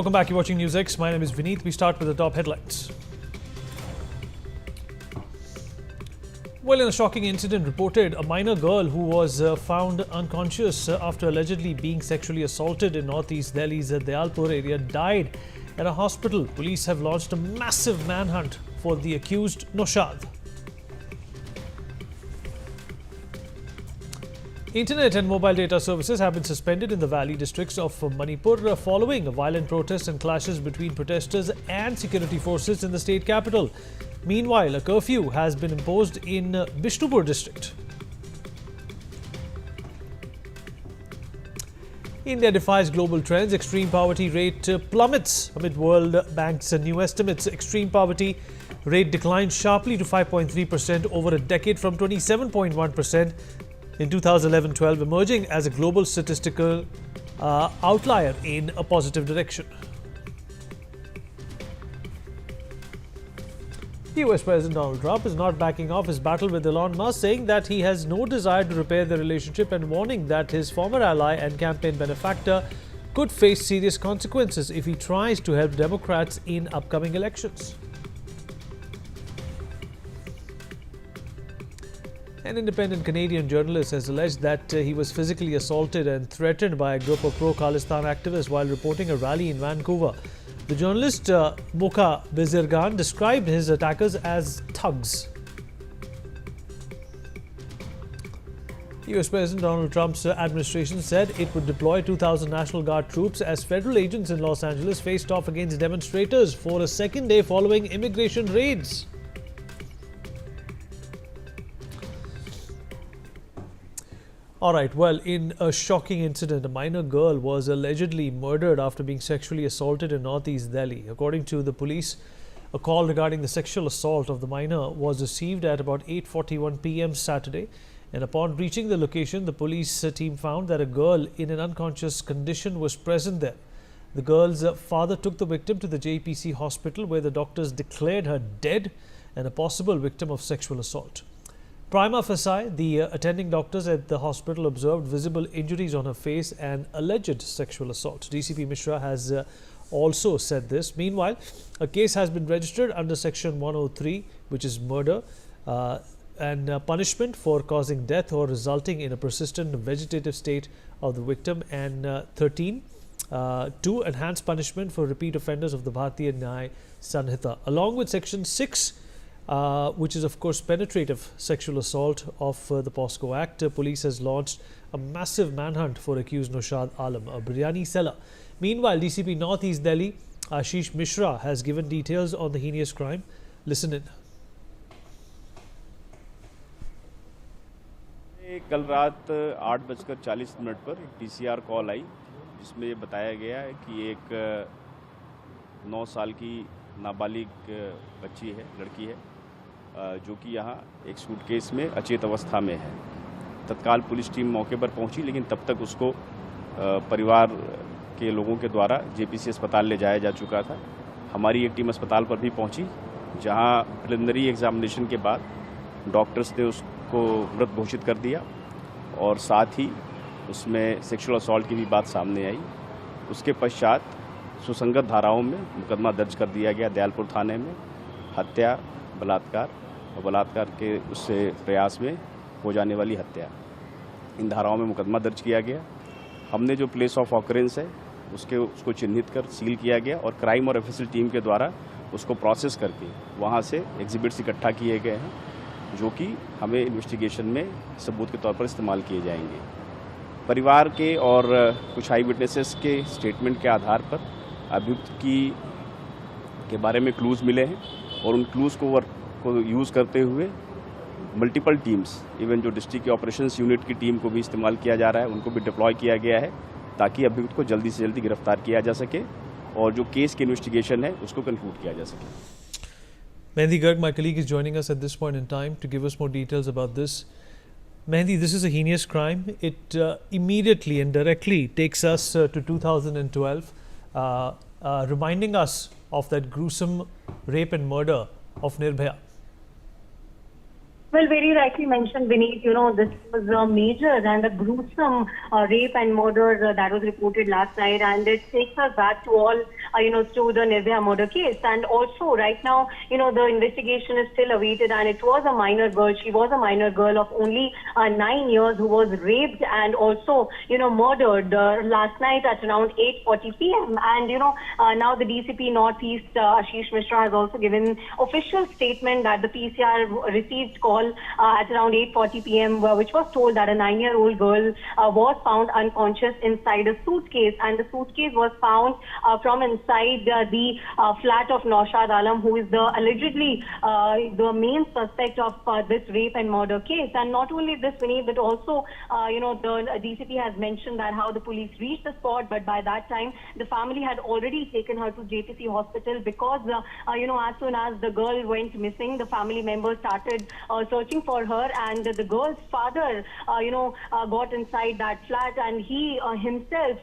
Welcome back. You're watching Newsx. My name is Vineet. We start with the top headlines. Well, in a shocking incident reported, a minor girl who was found unconscious after allegedly being sexually assaulted in northeast Delhi's Dayalpur area died at a hospital. Police have launched a massive manhunt for the accused Noshad. Internet and mobile data services have been suspended in the valley districts of Manipur following violent protests and clashes between protesters and security forces in the state capital. Meanwhile, a curfew has been imposed in Bishnupur district. India defies global trends. Extreme poverty rate plummets amid World Bank's new estimates. Extreme poverty rate declined sharply to 5.3% over a decade from 27.1% in 2011-12, emerging as a global statistical outlier in a positive direction. US President Donald Trump is not backing off his battle with Elon Musk, saying that he has no desire to repair the relationship and warning that his former ally and campaign benefactor could face serious consequences if he tries to help Democrats in upcoming elections. An independent Canadian journalist has alleged that he was physically assaulted and threatened by a group of pro-Khalistan activists while reporting a rally in Vancouver. The journalist Mocha Bezirgan described his attackers as thugs. US President Donald Trump's administration said it would deploy 2,000 National Guard troops as federal agents in Los Angeles faced off against demonstrators for a second day following immigration raids. All right, well, in a shocking incident, a minor girl was allegedly murdered after being sexually assaulted in northeast Delhi. According to the police, a call regarding the sexual assault of the minor was received at about 8:41 p.m. Saturday. And upon reaching the location, the police team found that a girl in an unconscious condition was present there. The girl's father took the victim to the JPC hospital, where the doctors declared her dead and a possible victim of sexual assault. Prima facie, the attending doctors at the hospital observed visible injuries on her face and alleged sexual assault. DCP Mishra has also said this. Meanwhile, a case has been registered under Section 103, which is murder and punishment for causing death or resulting in a persistent vegetative state of the victim, and 13, to enhance punishment for repeat offenders of the Bharatiya Nyaya Sanhita, along with Section 6, which is of course penetrative sexual assault of the POSCO Act. Police has launched a massive manhunt for accused Noshad Alam, a biryani seller. Meanwhile, DCP Northeast Delhi Ashish Mishra has given details on the heinous crime. Listen in. कल रात 8:40 पर एक PCR call आई, जिसमें ये बताया गया है कि एक 9 साल की नाबालिग बच्ची है, लड़की है, जो कि यहाँ एक सूटकेस में अचेत अवस्था में है। तत्काल पुलिस टीम मौके पर पहुंची, लेकिन तब तक उसको परिवार के लोगों के द्वारा जेपीसी अस्पताल ले जाया जा चुका था। हमारी एक टीम अस्पताल पर भी पहुंची, जहां प्रिलिमिनरी एग्जामिनेशन के बाद डॉक्टर्स ने उसको मृत घोषित कर दिया और साथ ही उसमें सेक्सुअल असॉल्ट की भी बात सामने आई। उसके पश्चात सुसंगत धाराओं में मुकदमा दर्ज कर दिया गया दयालपुर थाने में। हत्या, बलात्कार और बलात्कार के उससे प्रयास में हो जाने वाली हत्या, इन धाराओं में मुकदमा दर्ज किया गया। हमने जो प्लेस ऑफ ऑकरेंस है उसको चिन्हित कर सील किया गया और क्राइम और एफएसएल टीम के द्वारा उसको प्रोसेस करके वहाँ से एग्जिबिट्स इकट्ठा किए गए हैं, जो कि हमें इन्वेस्टिगेशन में सबूत के तौर पर इस्तेमाल किए जाएंगे। परिवार के और कुछ आई विटनेसेस के स्टेटमेंट के आधार पर अभियुक्त के बारे में क्लूज़ मिले हैं और उन क्लूज़ को यूज़ करते हुए मल्टीपल टीम्स, इवन जो डिस्ट्रिक्ट के ऑपरेशंस यूनिट की टीम को भी इस्तेमाल किया जा रहा है, उनको भी डिप्लॉय किया गया है ताकि अभियुक्त को जल्दी से जल्दी गिरफ्तार किया जा सके और जो केस की इन्वेस्टिगेशन है उसको कंक्लूड किया जा सके। Mehndi Garg, my colleague, is joining us at this point in time to give us more details about this. Mehndi, this is a heinous crime. It immediately and directly takes us to 2012, reminding us of that gruesome rape and murder of Nirbhaya. Well, very rightly mentioned, Vineet. This was a major and a gruesome rape and murder that was reported last night, and it takes us back to all, to the Nirbhaya murder case. And also, right now, the investigation is still awaited, and it was a minor girl. She was a minor girl of only 9 years who was raped and also, murdered last night at around 8:40 p.m. And, now the DCP Northeast, Ashish Mishra, has also given official statement that the PCR received call at around 8:40 p.m., which was told that a 9-year-old girl was found unconscious inside a suitcase, and the suitcase was found from inside the flat of Naushad Alam, who is allegedly the main suspect of this rape and murder case. And not only this, Vinay, but also, the DCP has mentioned that how the police reached the spot, but by that time, the family had already taken her to JTC hospital because, as soon as the girl went missing, the family members started searching for her, and the girl's father, got inside that flat, and he himself,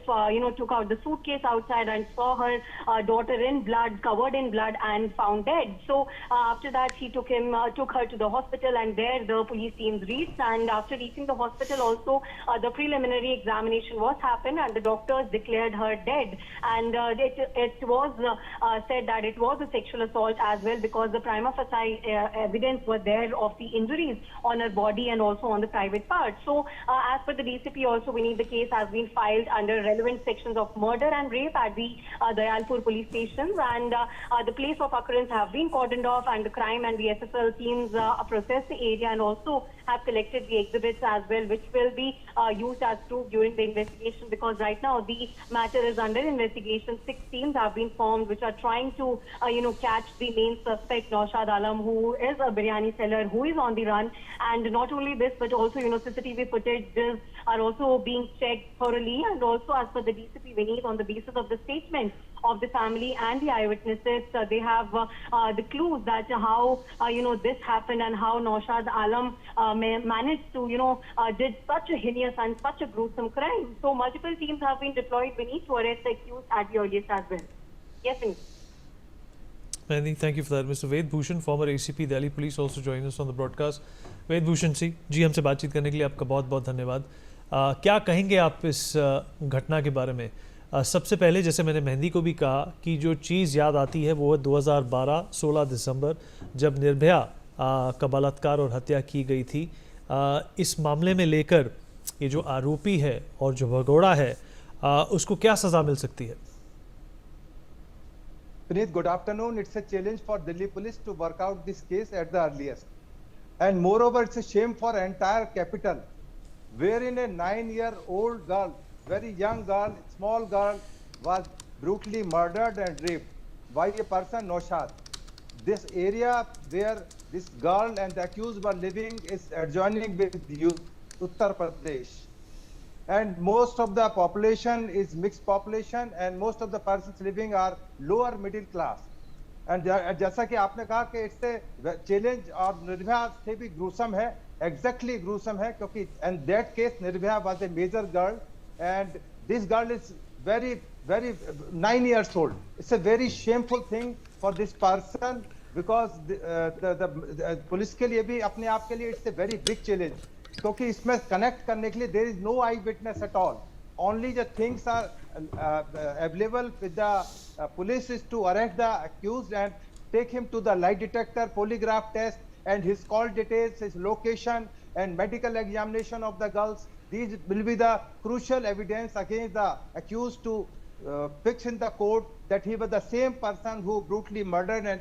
took out the suitcase outside and saw her daughter in blood, covered in blood, and found dead. So after that, he took her to the hospital, and there the police teams reached. And after reaching the hospital, also the preliminary examination was happened, and the doctors declared her dead. And it was said that it was a sexual assault as well, because the prima facie evidence was there of the injuries on her body and also on the private part. So as per the DCP also, the case has been filed under relevant sections of murder and rape at the Dayalpur police stations, and the place of occurrence have been cordoned off, and the crime and the SSL teams processed the area and also have collected the exhibits as well, which will be used as proof during the investigation, because right now the matter is under investigation. 6 teams have been formed which are trying to catch the main suspect, Naushad Alam, who is a biryani seller who is on the run. And not only this, but also CCTV footages are also being checked thoroughly, and also as per the DCP Vineet, on the basis of the statement of the family and the eyewitnesses, they have the clues that how this happened and how Naushad Alam managed to did such a heinous and such a gruesome crime. So multiple teams have been deployed, Vineet, to arrest the accused at the earliest as well. Yes, Vineet. Many thank you for that. Mr. Ved Bhushan, former ACP Delhi Police, also joined us on the broadcast. वेद भूषण जी हमसे बातचीत करने के लिए आपका बहुत बहुत धन्यवाद। क्या कहेंगे आप इस घटना के बारे में? सबसे पहले, जैसे मैंने मेहंदी को भी कहा, कि जो चीज़ याद आती है वो है 2012 16 दिसंबर, जब निर्भया का बलात्कार और हत्या की गई थी। इस मामले में लेकर ये जो आरोपी है और जो भगोड़ा है, उसको क्या सज़ा मिल सकती है? Puneet, good afternoon. It's a challenge for Delhi police to work out this case at the earliest. And moreover, it's a shame for entire capital, wherein a 9-year-old girl, very young girl, small girl, was brutally murdered and raped by a person, Naushad. This area where this girl and the accused were living is adjoining with Uttar Pradesh. And most of the population is mixed population, and most of the persons living are lower middle class. And जैसा कि आपने कहा कि इससे challenge और निर्भया से भी gruesome है, exactly gruesome है, क्योंकि in that case Nirbhaya was a major girl, and this girl is very 9 years old. It's a very shameful thing for this person, because the police के लिए भी अपने आप के लिए it's a very big challenge, क्योंकि इसमें कनेक्ट करने के लिए there is no eyewitness at all. Only the things are available with the police is to arrest the accused and take him to the lie detector, polygraph test, and his call details, his location, and medical examination of the girls. These will be the crucial evidence against the accused to fix in the court that he was the same person who brutally murdered and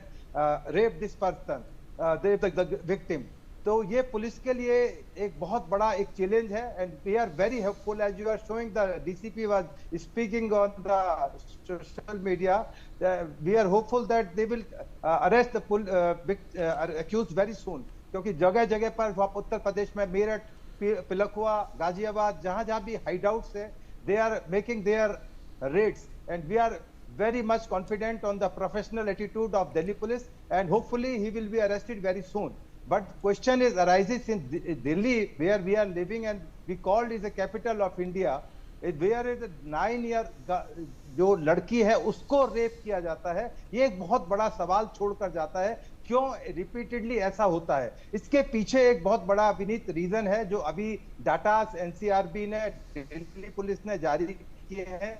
raped this person, the victim. तो ये police के लिए एक बहुत बड़ा एक challenge है, and we are very helpful as you are showing the DCP was speaking on the social media. We are hopeful that they will arrest the accused very soon, क्योंकि जगह जगह पर उत्तर प्रदेश में मेरठ, पिलखुआ, गाजियाबाद, जहां भी हाइड आउट्स है, they are making their raids, and we are very much confident on the professional attitude of Delhi police, and hopefully he will be arrested very soon. But question arises in Delhi, where we are living and we called is the capital of India, where is a 9-year जो लड़की है उसको rape किया जाता है. ये एक बहुत बड़ा सवाल छोड़कर जाता है, क्यों रिपीटेडली ऐसा होता है? इसके पीछे एक बहुत बड़ा विनीत रीजन है जो अभी डाटा एनसीआरबी ने, दिल्ली पुलिस ने जारी किए हैं।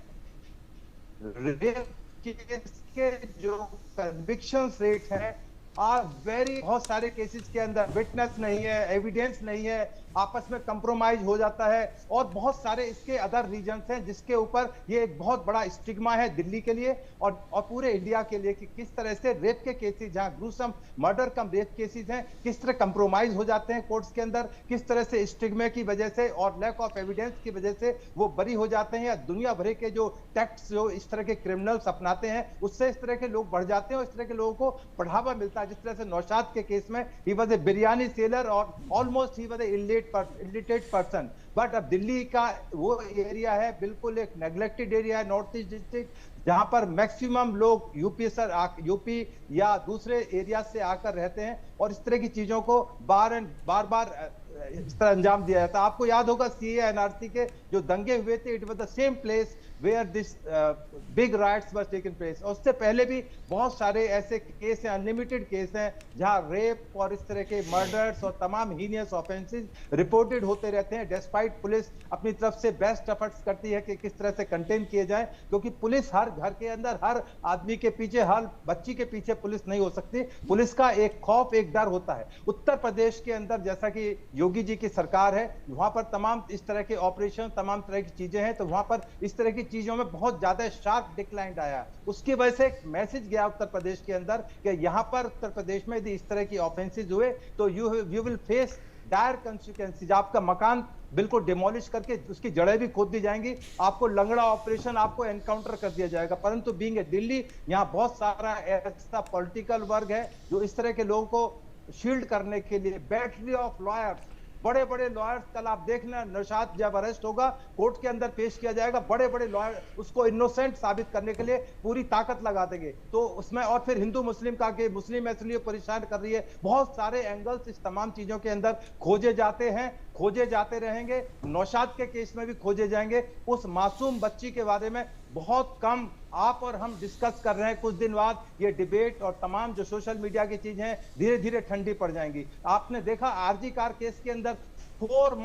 रेप केस के जो कन्विक्शन रेट है आर वेरी, बहुत सारे केसेस के अंदर विटनेस नहीं है, एविडेंस नहीं है, आपस में कंप्रोमाइज हो जाता है, और बहुत सारे इसके अदर रीजन्स हैं जिसके ऊपर ये एक बहुत बड़ा स्टिग्मा है दिल्ली के लिए और पूरे इंडिया के लिए कि किस तरह से रेप के केसेस, जहां gruesome murder cum rape cases हैं, किस तरह कंप्रोमाइज हो जाते हैं कोर्ट्स के अंदर, किस तरह से स्टिग्मा की वजह से और लैक ऑफ एविडेंस की वजह से वो बरी हो जाते हैं, या दुनिया भर के जो टैक्ट्स जो इस तरह के क्रिमिनल्स अपनाते हैं उससे इस तरह के लोग बढ़ जाते हैं और इस तरह के लोगों को बढ़ावा मिलता है। जिस तरह से नौशाद के केस में he was a biryani seller और almost he was a illiterate person, but अब दिल्ली का वो एरिया है, बिल्कुल एक नेग्लेक्टेड एरिया है, नॉर्थ ईस्ट डिस्ट्रिक्ट, जहां पर मैक्सिमम लोग यूपी या दूसरे एरिया से आकर रहते हैं और इस तरह की चीजों को बार बार इस तरह अंजाम दिया जाता है। आपको याद होगा सीए एनआरसी के जो दंगे हुए थे, it was the same place where this big riots were taken place. और उससे पहले भी बहुत सारे ऐसे केस हैं, अनलिमिटेड केस हैं, जहां रेप और इस तरह के मर्डर्स और तमाम हीनियस ऑफेंसेस रिपोर्टेड होते रहते हैं, डिस्पाइट पुलिस अपनी तरफ से बेस्ट एफर्ट्स करती है कि किस तरह से कंटेन किए जाए, क्योंकि पुलिस हर घर के अंदर, हर आदमी के पीछे, हर बच्ची के पीछे पुलिस नहीं हो सकती। पुलिस का एक खौफ, एक डर होता है। उत्तर प्रदेश के अंदर जैसा कि योगी जी की सरकार है, वहां पर तमाम इस तरह के ऑपरेशन, तमाम तरह की चीजें हैं, तो वहां पर इस तरह की चीजों में बहुत ज्यादा शार्प डिक्लाइन आया। उसकी वजह से एक मैसेज गया उत्तर प्रदेश के अंदर कि यहां पर उत्तर प्रदेश में यदि इस तरह की ऑफेंसेस हुए तो you will face dire consequences. आपका मकान बिल्कुल डिमोलिश करके उसकी जड़ें भी खोद दी जाएंगी, आपको लंगड़ा ऑपरेशन, आपको एनकाउंटर कर दिया जाएगा। परंतु बीइंग ए दिल्ली, यहाँ बहुत सारा ऐसा पॉलिटिकल वर्ग है जो इस तरह के लोगों को शील्ड करने के लिए, बैटरी ऑफ लॉयर्स, बड़े बड़े लॉयर्स, कल आप देखना नौशाद जब अरेस्ट होगा कोर्ट के अंदर पेश किया जाएगा, बड़े बड़े लॉयर उसको इनोसेंट साबित करने के लिए पूरी ताकत लगा देंगे। तो उसमें और फिर हिंदू मुस्लिम का कि मुस्लिम इसलिए परेशान कर रही है, बहुत सारे एंगल्स इस तमाम चीजों के अंदर खोजे जाते हैं, खोजे जाते रहेंगे। नौशाद के केस में भी खोजे जाएंगे। उस मासूम बच्ची के बारे में बहुत कम आप और हम डिस्कस कर रहे हैं। कुछ दिन बाद ये डिबेट और तमाम जो सोशल मीडिया की चीजें हैं धीरे धीरे ठंडी पड़ जाएंगी। आपने देखा आरजी कार केस के अंदर 4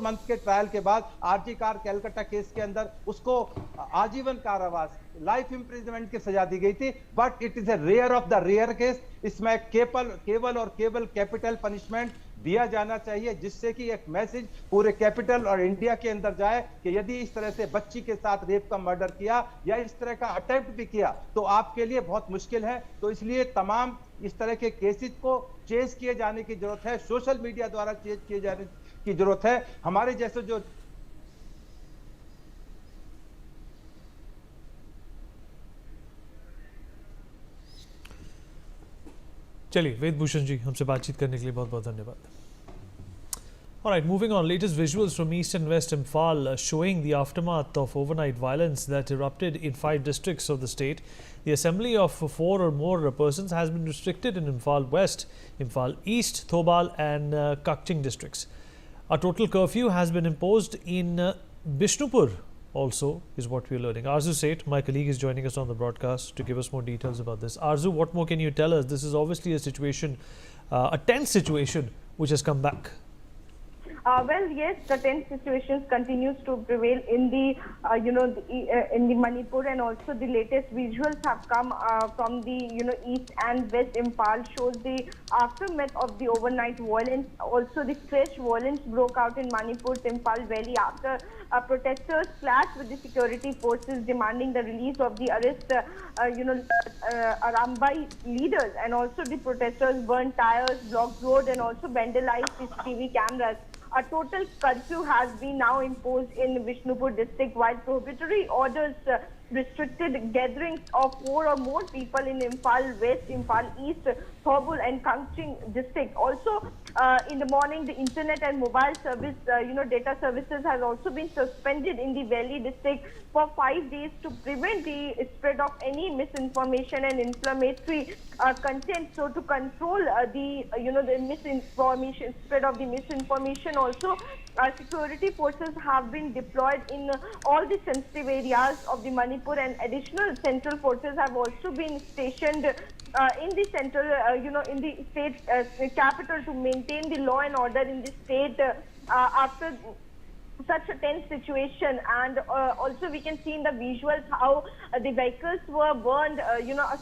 मंथ के ट्रायल के बाद आरजी कार कैलकाटा केस के अंदर उसको आजीवन कारावास, लाइफ इंप्रिजनमेंट की सजा दी गई थी। But it is a rare of the rare case. इसमें केवल कैपिटल पनिशमेंट दिया जाना चाहिए, जिससे कि एक मैसेज पूरे कैपिटल और इंडिया के अंदर जाए कि यदि इस तरह से बच्ची के साथ रेप का मर्डर किया या इस तरह का अटेम्प्ट भी किया तो आपके लिए बहुत मुश्किल है। तो इसलिए तमाम इस तरह के केसेस को चेज किए जाने की जरूरत है, सोशल मीडिया द्वारा चेज किए जाने की जरूरत है। हमारे जैसे जो चलिए, वेद भूषण जी, हमसे बातचीत करने के लिए बहुत बहुत धन्यवाद। Alright, moving on, latest visuals from East and West Imphal showing the aftermath of overnight violence that erupted in 5 districts of the state. The assembly of 4 or more persons has been restricted in Imphal West, Imphal East, Thobal and Kakching districts. A total curfew has been imposed in Bishnupur also, is what we are learning. Arzu Seth, my colleague, is joining us on the broadcast to give us more details about this. Arzu, what more can you tell us? This is obviously a situation, a tense situation, which has come back. Well, yes, the tense situations continues to prevail in the, in the Manipur, and also the latest visuals have come from the, East and West Imphal, shows the aftermath of the overnight violence. Also, the fresh violence broke out in Manipur's Imphal Valley after protesters clashed with the security forces, demanding the release of the Arambai leaders, and also the protesters burned tires, blocked road, and also vandalized the TV cameras. A total curfew has been now imposed in Bishnupur district, while prohibitory orders restricted gatherings of 4 or more people in Imphal West, Imphal East, Thobal and Kangching district. Also, in the morning, the internet and mobile service, data services has also been suspended in the Valley district for 5 days to prevent the spread of any misinformation and inflammatory content. So, to control the misinformation, spread of the misinformation, also security forces have been deployed in all the sensitive areas of the Manipur, and additional central forces have also been stationed in the central, in the state capital to maintain the law and order in the state after such a tense situation. And also we can see in the visuals how the vehicles were burned,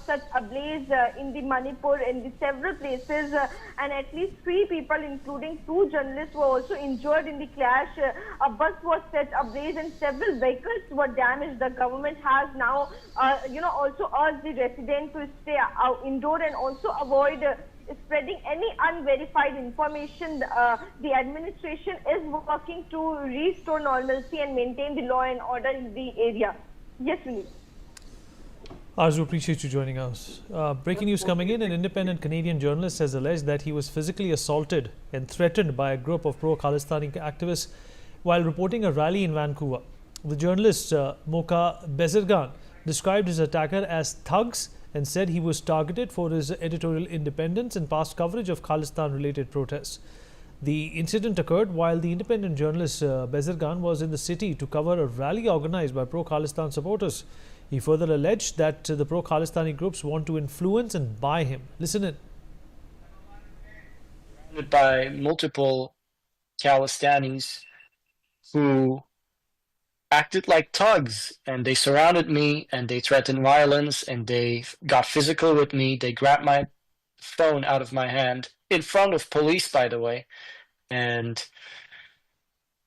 such ablaze in the Manipur in the several places, and at least 3 people, including 2 journalists, were also injured in the clash. A bus was set ablaze and several vehicles were damaged. The government has now, also urged the residents to stay indoor and also avoid spreading any unverified information. The administration is working to restore normalcy and maintain the law and order in the area. Yes, Sunil. Arzu, appreciate you joining us. Breaking news coming in. An independent Canadian journalist has alleged that he was physically assaulted and threatened by a group of pro-Khalistani activists while reporting a rally in Vancouver. The journalist Mocha Bezirgan described his attacker as thugs and said he was targeted for his editorial independence and past coverage of Khalistan-related protests. The incident occurred while the independent journalist Bezirgan was in the city to cover a rally organized by pro-Khalistan supporters. He further alleged that the pro-Khalistani groups want to influence and buy him. Listen in. By multiple Khalistanis who acted like thugs, and they surrounded me and they threatened violence and they got physical with me. They grabbed my phone out of my hand in front of police, by the way. And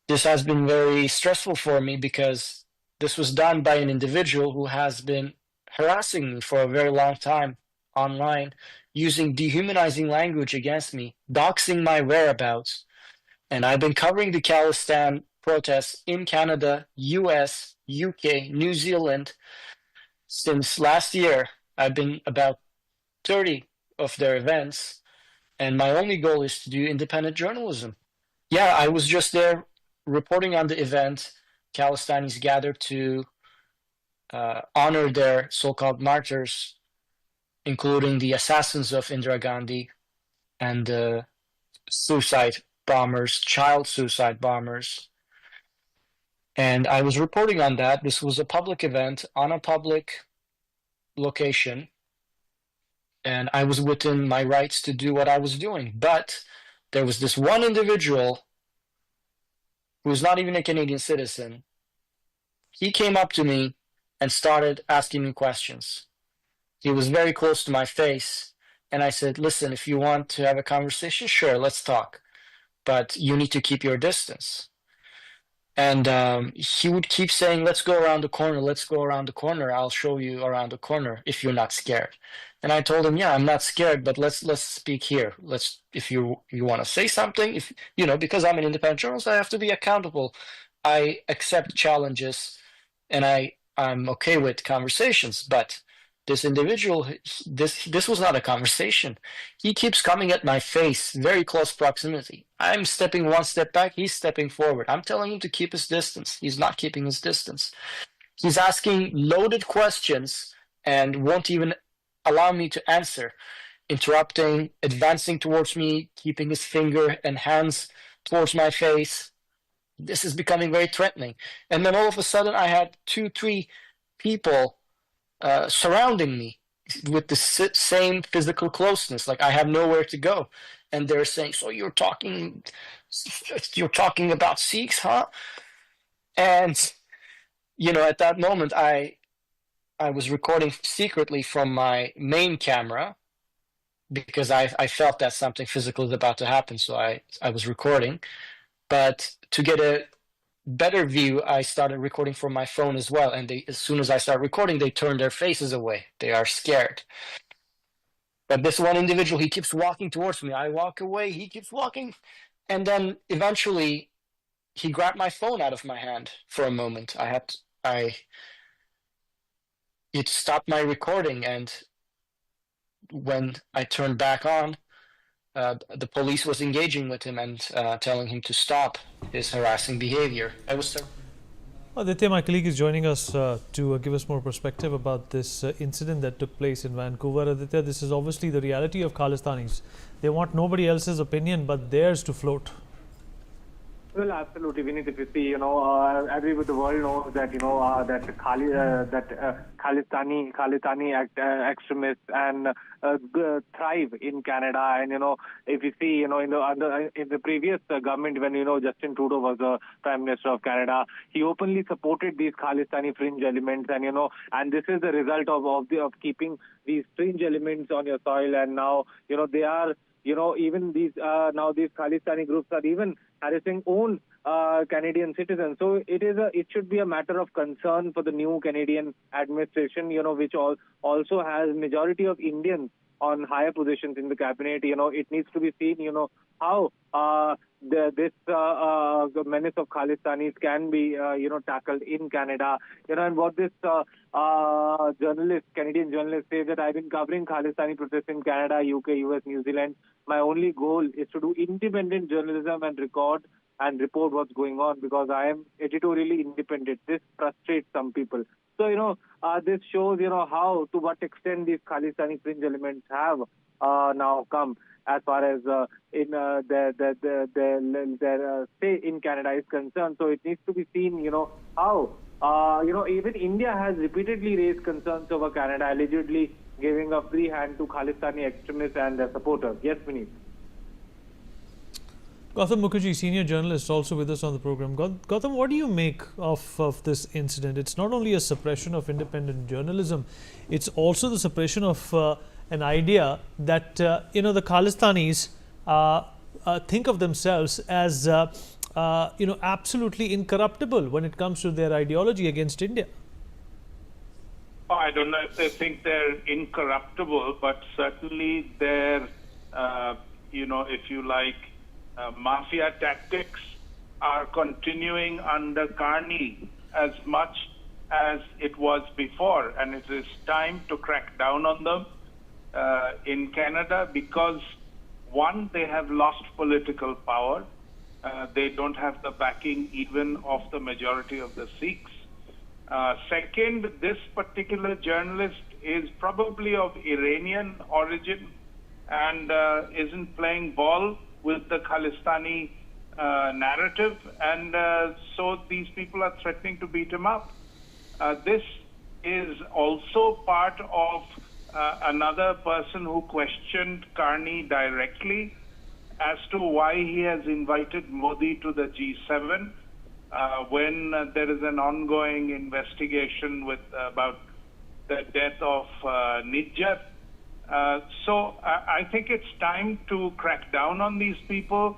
this has been very stressful for me because this was done by an individual who has been harassing me for a very long time online, using dehumanizing language against me, doxing my whereabouts. And I've been covering the Khalistan protests in Canada, US, UK, New Zealand since last year. I've been about 30 of their events, and my only goal is to do independent journalism. Yeah, I was just there reporting on the event. Khalistanis gathered to honor their so-called martyrs, including the assassins of Indira Gandhi and the suicide bombers, child suicide bombers. And I was reporting on that. This was a public event on a public location, and I was within my rights to do what I was doing. But there was this one individual who was not even a Canadian citizen. He came up to me and started asking me questions. He was very close to my face, and I said, listen, if you want to have a conversation, sure, let's talk, but you need to keep your distance. And he would keep saying, let's go around the corner, let's go around the corner, I'll show you around the corner if you're not scared. And I told him, yeah, I'm not scared, but let's speak here. If you want to say something, if because I'm an independent journalist, I have to be accountable. I accept challenges, and I'm okay with conversations. But this individual, this was not a conversation. He keeps coming at my face, very close proximity. I'm stepping one step back, he's stepping forward. I'm telling him to keep his distance. He's not keeping his distance. He's asking loaded questions and won't even allow me to answer, interrupting, advancing towards me, keeping his finger and hands towards my face. This is becoming very threatening. And then all of a sudden I had 2-3 people surrounding me with the same physical closeness, like I have nowhere to go. And they're saying, so you're talking about Sikhs, huh? And at that moment I was recording secretly from my main camera because I felt that something physical is about to happen, so I was recording. But to get a better view, I started recording from my phone as well, and as soon as I start recording, they turn their faces away. They are scared. But this one individual, he keeps walking towards me. I walk away, he keeps walking, and then eventually he grabbed my phone out of my hand for a moment. It stopped my recording, and when I turned back on, the police was engaging with him and telling him to stop his harassing behavior. Aditya, my colleague, is joining us to give us more perspective about this incident that took place in Vancouver. Aditya, this is obviously the reality of Khalistanis. They want nobody else's opinion but theirs to float. Well, absolutely, Vinit. If you see, everybody, the world knows that Khalistani extremists and thrive in Canada. And if you see, in the previous government, when Justin Trudeau was the Prime Minister of Canada, he openly supported these Khalistani fringe elements, and this is the result of keeping these fringe elements on your soil. And now, they are. Even these now these Khalistani groups are even harassing own Canadian citizens. So it should be a matter of concern for the new Canadian administration, which also has majority of Indians on higher positions in the cabinet. It needs to be seen, how this menace of Khalistanis can be, tackled in Canada. And what this Canadian journalist says that I've been covering Khalistani protests in Canada, UK, US, New Zealand. My only goal is to do independent journalism and record and report what's going on because I am editorially independent. This frustrates some people. So, this shows, how, to what extent these Khalistani fringe elements have now come as far as in their stay in Canada is concerned. So it needs to be seen, how, even India has repeatedly raised concerns over Canada allegedly giving a free hand to Khalistani extremists and their supporters. Yes, Vineet. Gautam Mukherjee, senior journalist, also with us on the program. Gautam, what do you make of this incident? It's not only a suppression of independent journalism, it's also the suppression of an idea that, the Khalistanis think of themselves as, absolutely incorruptible when it comes to their ideology against India. I don't know if they think they're incorruptible, but certainly their, if you like, mafia tactics are continuing under Carney as much as it was before, and it is time to crack down on them in Canada because, one, they have lost political power. They don't have the backing even of the majority of the Sikhs. Second, this particular journalist is probably of Iranian origin and isn't playing ball with the Khalistani narrative, and so these people are threatening to beat him up. This is also part of another person who questioned Carney directly as to why he has invited Modi to the G7 when there is an ongoing investigation about the death of Nijjar. So I think it's time to crack down on these people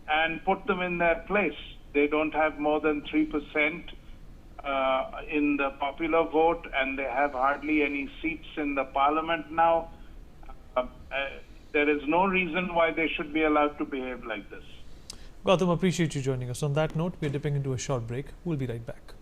and put them in their place. They don't have more than 3% in the popular vote, and they have hardly any seats in the parliament now. There is no reason why they should be allowed to behave like this. Gautam, appreciate you joining us. On that note, we're dipping into a short break. We'll be right back.